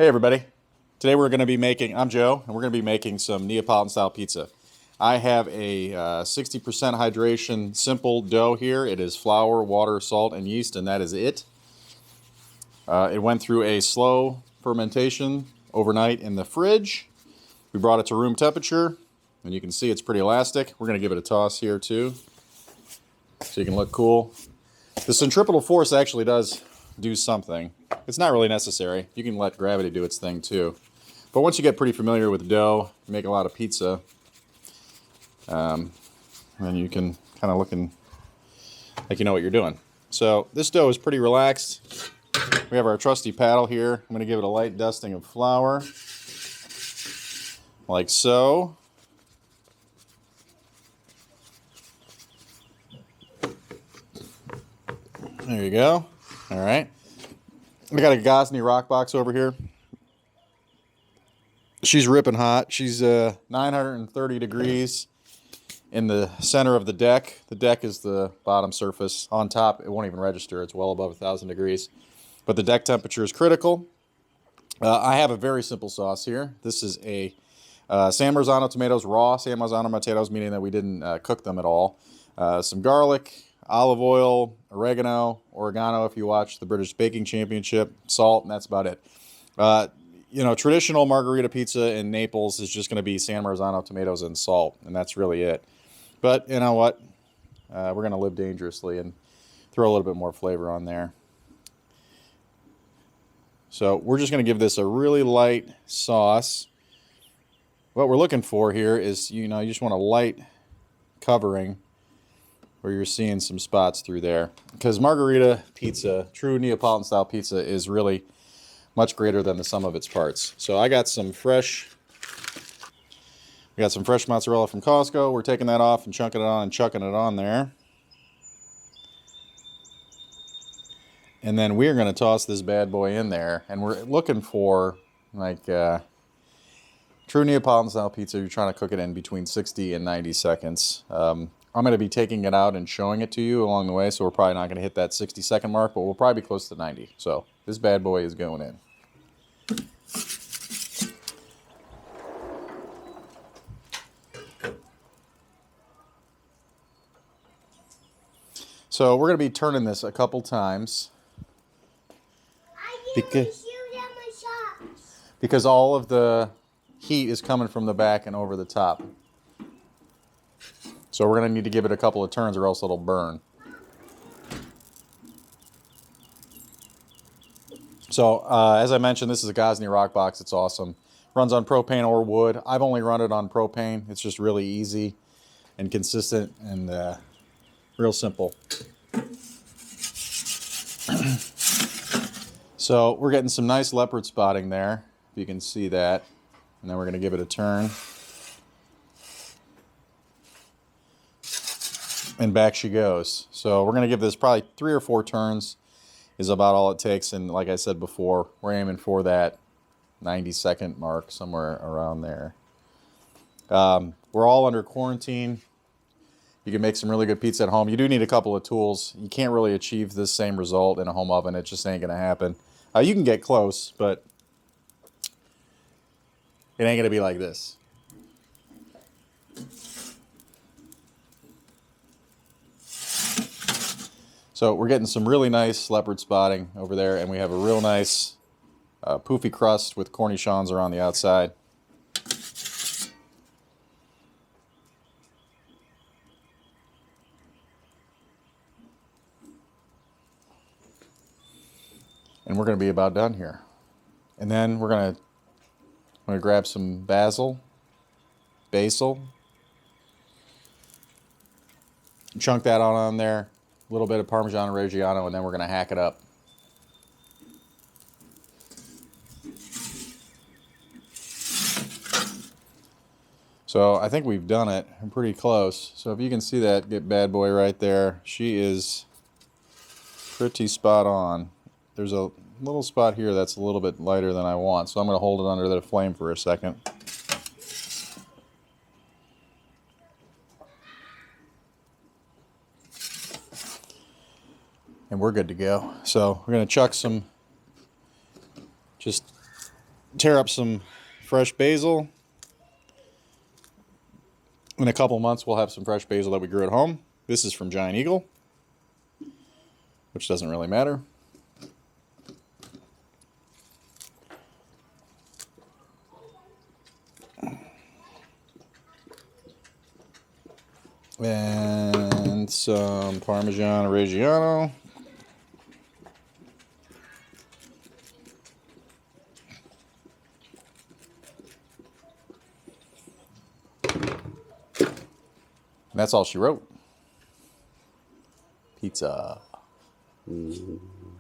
Hey everybody, today we're going to be making, I'm Joe, and we're going to be making some Neapolitan style pizza. I have a 60% hydration simple dough here. It is flour, water, salt, and yeast, and that is it. It went through a slow fermentation overnight in the fridge. We brought it to room temperature, and you can see it's pretty elastic. We're going to give it a toss here too, so you can look cool. The centripetal force actually does do something. It's not really necessary. You can let gravity do its thing too. But once you get pretty familiar with dough, you make a lot of pizza, then you can kind of look like you know what you're doing. So this dough is pretty relaxed. We have our trusty paddle here. I'm going to give it a light dusting of flour, like so. There you go. All right. I got a Gozney Roccbox over here. She's ripping hot. She's 930 degrees in the center of the deck. The deck is the bottom surface. On top, it won't even register. It's well above 1,000 degrees. But the deck temperature is critical. I have a very simple sauce here. This is a San Marzano tomatoes, raw San Marzano tomatoes, meaning that we didn't cook them at all. Some garlic, olive oil, oregano if you watch the British Baking Championship, salt, and that's about it. You know, traditional margarita pizza in Naples is just going to be San Marzano tomatoes and salt, and that's really it. But you know what? We're going to live dangerously and throw a little bit more flavor on there. So we're just going to give this a really light sauce. What we're looking for here is, you just want a light covering where you're seeing some spots through there. Because margarita pizza, true Neapolitan style pizza, is really much greater than the sum of its parts. So I got some fresh mozzarella from Costco. We're taking that off and chunking it on and chucking it on there. And then we're going to toss this bad boy in there. And we're looking for, like, true Neapolitan style pizza. You're trying to cook it in between 60 and 90 seconds. I'm going to be taking it out and showing it to you along the way, so we're probably not going to hit that 60-second mark, but we'll probably be close to 90. So this bad boy is going in. So we're going to be turning this a couple times. Because all of the heat is coming from the back and over the top. So we're going to need to give it a couple of turns or else it'll burn. So as I mentioned, this is a Gozney Roccbox. It's awesome. Runs on propane or wood. I've only run it on propane. It's just really easy and consistent and real simple. So we're getting some nice leopard spotting there, if you can see that. And then we're going to give it a turn. And back she goes. So we're going to give this probably 3 or 4 turns is about all it takes. And like I said before, we're aiming for that 90-second mark, somewhere around there. We're all under quarantine. You can make some really good pizza at home. You do need a couple of tools. You can't really achieve this same result in a home oven. It just ain't going to happen. You can get close, but it ain't going to be like this. So we're getting some really nice leopard spotting over there, and we have a real nice poofy crust with cornichons around the outside. And we're going to be about done here. And then we're going to grab some basil, chunk that on there. A little bit of Parmesan Reggiano, and then we're going to hack it up. So I think we've done it. I'm pretty close. So if you can see that bad boy right there, she is pretty spot on. There's a little spot here that's a little bit lighter than I want, so I'm going to hold it under the flame for a second. And we're good to go. So we're going to chuck some just tear up some fresh basil. In a couple months, we'll have some fresh basil that we grew at home. This is from Giant Eagle, which doesn't really matter. And some Parmesan Reggiano. And that's all she wrote. Pizza.